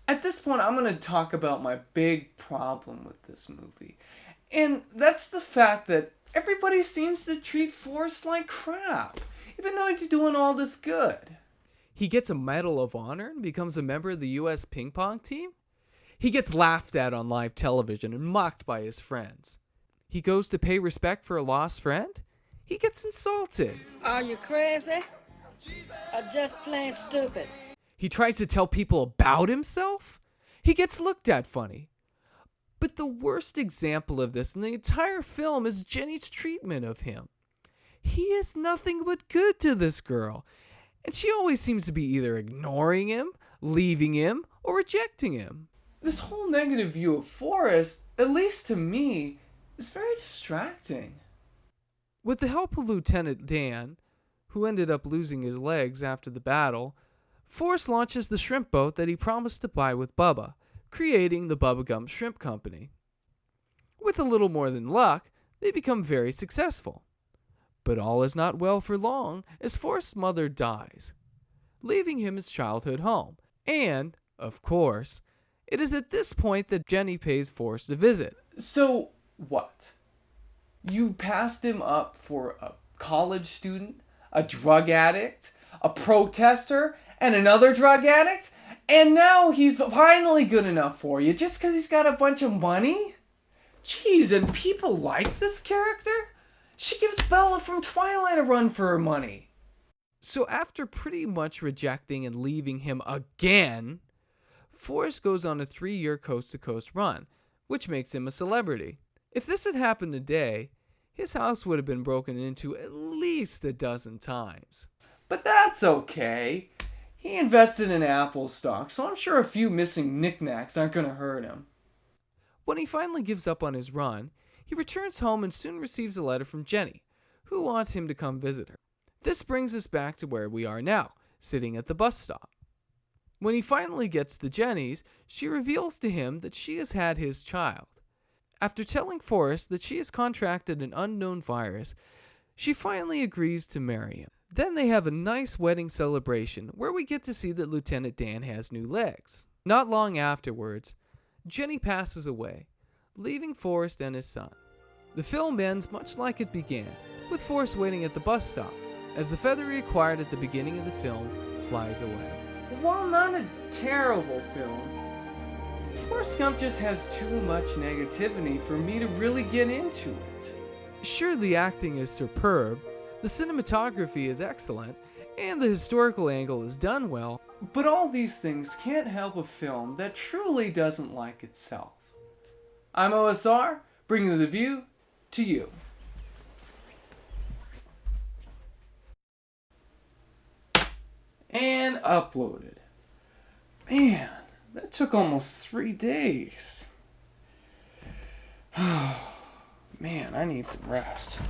At this point, I'm going to talk about my big problem with this movie. And that's the fact that everybody seems to treat Forrest like crap, even though he's doing all this good. He gets a Medal of Honor and becomes a member of the U.S. ping pong team. He gets laughed at on live television and mocked by his friends. He goes to pay respect for a lost friend. He gets insulted. Are you crazy? Or just plain stupid? He tries to tell people about himself. He gets looked at funny. But the worst example of this in the entire film is Jenny's treatment of him. He is nothing but good to this girl, and she always seems to be either ignoring him, leaving him, or rejecting him. This whole negative view of Forrest, at least to me, is very distracting. With the help of Lieutenant Dan, who ended up losing his legs after the battle, Forrest launches the shrimp boat that he promised to buy with Bubba, creating the Bubba Gump Shrimp Company. With a little more than luck, they become very successful. But all is not well for long as Forrest's mother dies, leaving him his childhood home. And, of course, it is at this point that Jenny pays Forrest a visit. So, what? You passed him up for a college student, a drug addict, a protester, and another drug addict? And now he's finally good enough for you just because he's got a bunch of money? Jeez, and people like this character? She gives Bella from Twilight a run for her money. So after pretty much rejecting and leaving him again, Forrest goes on a 3-year coast-to-coast run, which makes him a celebrity. If this had happened today, his house would have been broken into at least a dozen times. But that's okay. He invested in Apple stock, so I'm sure a few missing knickknacks aren't going to hurt him. When he finally gives up on his run, he returns home and soon receives a letter from Jenny, who wants him to come visit her. This brings us back to where we are now, sitting at the bus stop. When he finally gets to Jenny's, she reveals to him that she has had his child. After telling Forrest that she has contracted an unknown virus, she finally agrees to marry him. Then they have a nice wedding celebration where we get to see that Lieutenant Dan has new legs. Not long afterwards, Jenny passes away, leaving Forrest and his son. The film ends much like it began, with Forrest waiting at the bus stop, as the feather he acquired at the beginning of the film flies away. While not a terrible film, Forrest Gump just has too much negativity for me to really get into it. Sure, the acting is superb, the cinematography is excellent, and the historical angle is done well, but all these things can't help a film that truly doesn't like itself. I'm OSR, bringing the view to you. And uploaded. Man, that took almost 3 days. Man, I need some rest.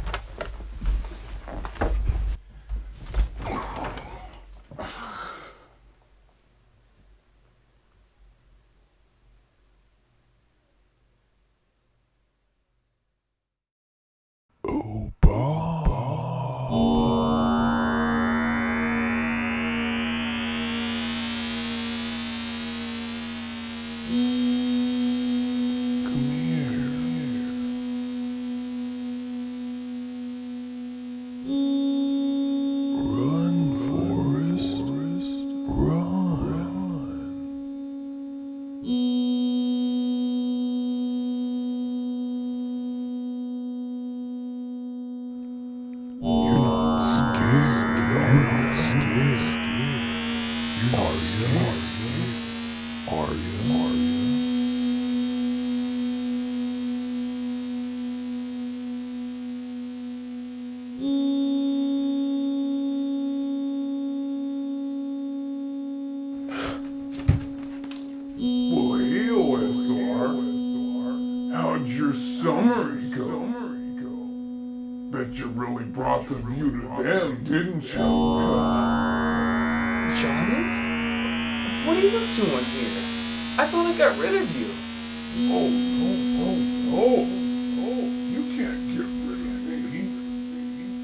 Well, hey, OSR. How'd your summer go? Bet you really brought the view to them, didn't you? Johnny? What are you doing here? I thought I got rid of you. Oh, you can't get rid of me.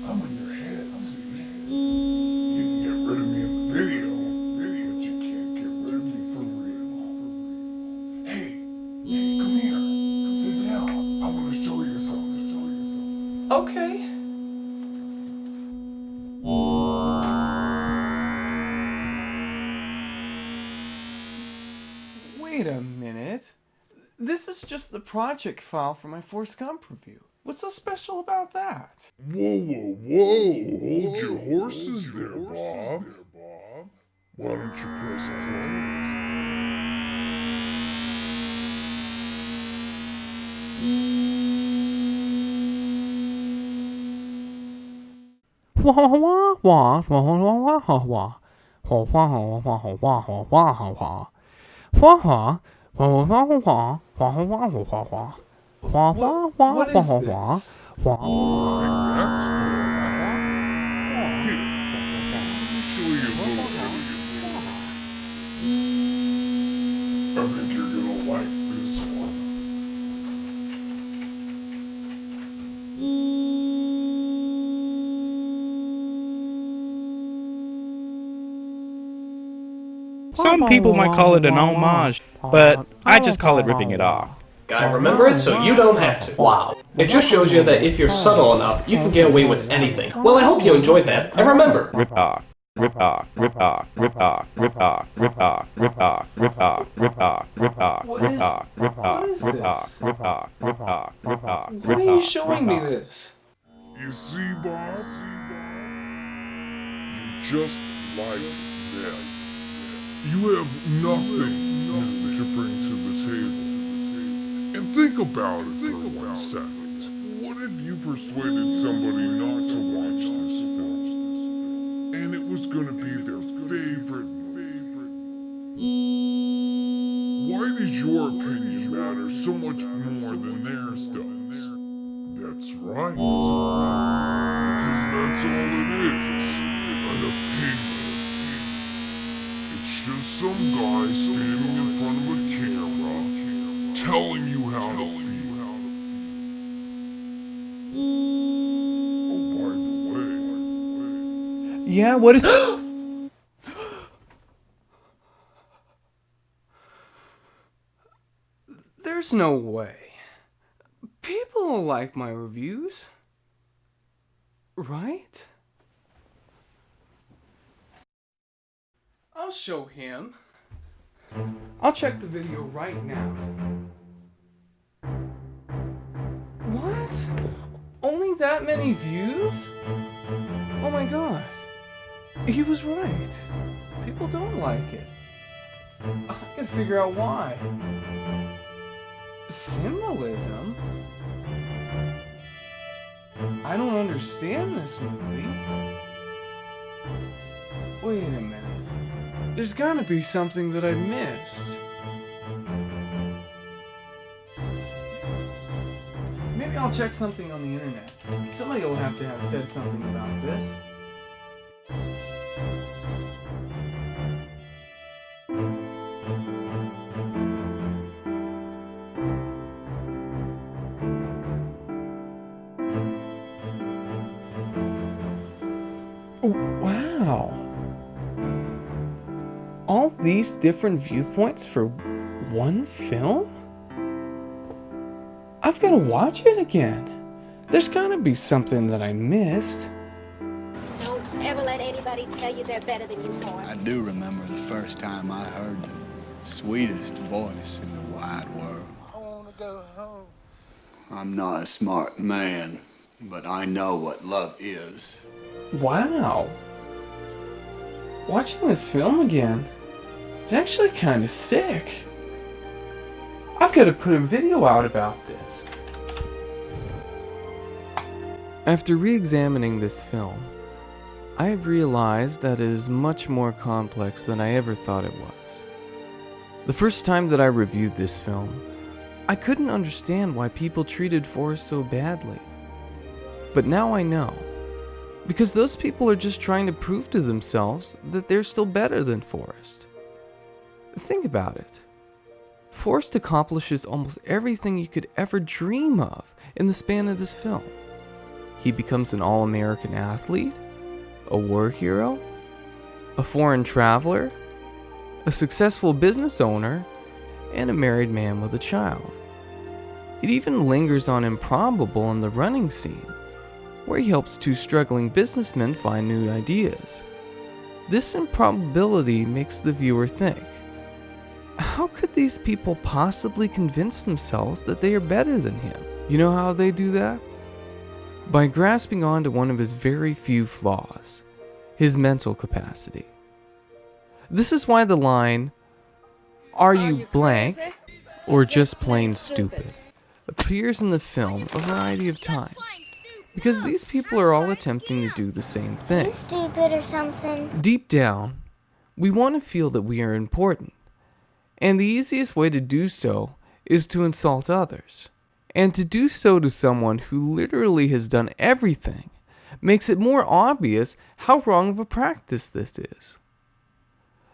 I'm in your head, see? You can get rid of me in the video, but you can't get rid of me for real. Wait a minute. This is just the project file for my Forrest Gump review. What's so special about that? Whoa, whoa, whoa! Hold your horses there, Bob. Why don't you press play? What is this? That's good. Here, let me show you a little bit. I think you're gonna like this one. Some people might call it an homage, but I just call it ripping it off. Guy, remember it so you don't have to. Wow. It just shows you that if you're subtle enough, you can get away with anything. Well, I hope you enjoyed that. And remember, Rip off. Rip off, rip off, rip off, rip off, rip off, rip off, rip off, rip off, rip off, rip off, rip off, rip off, rip off, rip off, rip off. Why are you showing me this? You see, Bob? You're just like them. You have nothing new to bring to the table. And think about it for 1 second. What if you persuaded somebody not to watch this film? And it was gonna be their favorite. Why does your opinion matter so much more than theirs does? That's right. Because that's all it is. An opinion. It's just some guy standing in front of a camera telling you how to feel. Oh, by the way. Yeah, what is... There's no way. People will like my reviews. Right? I'll show him. I'll check the video right now. What? Only that many views? Oh my god. He was right. People don't like it. I gotta figure out why. Symbolism? I don't understand this movie. Wait a minute. There's gotta be something that I missed. Maybe I'll check something on the internet. Somebody will have to have said something about this. Wow. All these different viewpoints for one film? I've got to watch it again. There's gotta be something that I missed. Don't ever let anybody tell you they're better than you, Forrest. I do remember the first time I heard the sweetest voice in the wide world. I want to go home. I'm not a smart man, but I know what love is. Wow. Watching this film again, it's actually kind of sick. I've got to put a video out about this. After re-examining this film, I have realized that it is much more complex than I ever thought it was. The first time that I reviewed this film, I couldn't understand why people treated Forrest so badly. But now I know. Because those people are just trying to prove to themselves that they're still better than Forrest. Think about it. Forrest accomplishes almost everything you could ever dream of in the span of this film. He becomes an all-American athlete, a war hero, a foreign traveler, a successful business owner, and a married man with a child. It even lingers on improbable in the running scene, where he helps two struggling businessmen find new ideas. This improbability makes the viewer think, How could these people possibly convince themselves that they are better than him? You know how they do that? By grasping on to one of his very few flaws, his mental capacity. This is why the line, "Are you blank or just plain stupid?" appears in the film a variety of times. Because these people are all attempting to do the same thing. Stupid or something. Deep down, we want to feel that we are important. And the easiest way to do so is to insult others. And to do so to someone who literally has done everything makes it more obvious how wrong of a practice this is.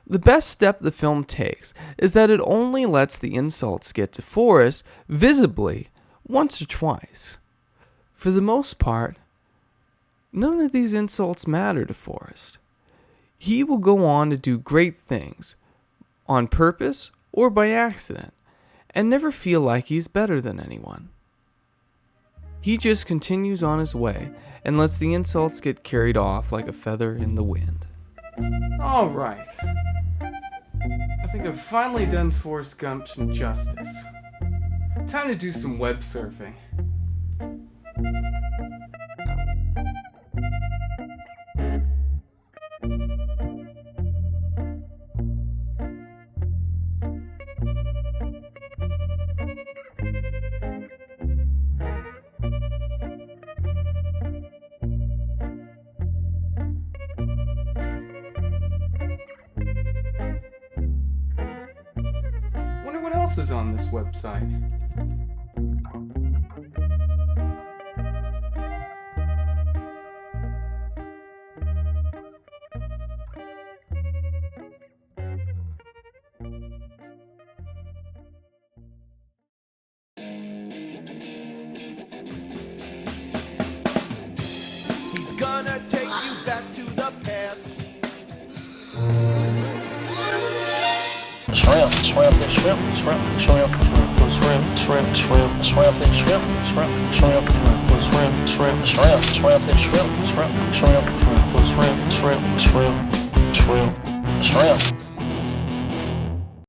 The best step the film takes is that it only lets the insults get to Forrest visibly once or twice. For the most part, none of these insults matter to Forrest. He will go on to do great things, on purpose or by accident, and never feel like he's better than anyone. He just continues on his way and lets the insults get carried off like a feather in the wind. Alright. I think I've finally done Forrest Gump some justice. Time to do some web surfing. Wonder what else is on this website. He's gonna take you back to the past. Shrimp, shrimp, and shrimp, shrimp, shrimp, shrimp, shrimp, shrimp, shrimp, and shrimp, shrimp, shrimp, shrimp, shrimp, shrimp, shrimp, and shrimp, shrimp, shrimp, shrimp, shrimp, shrimp, shrimp, shrimp.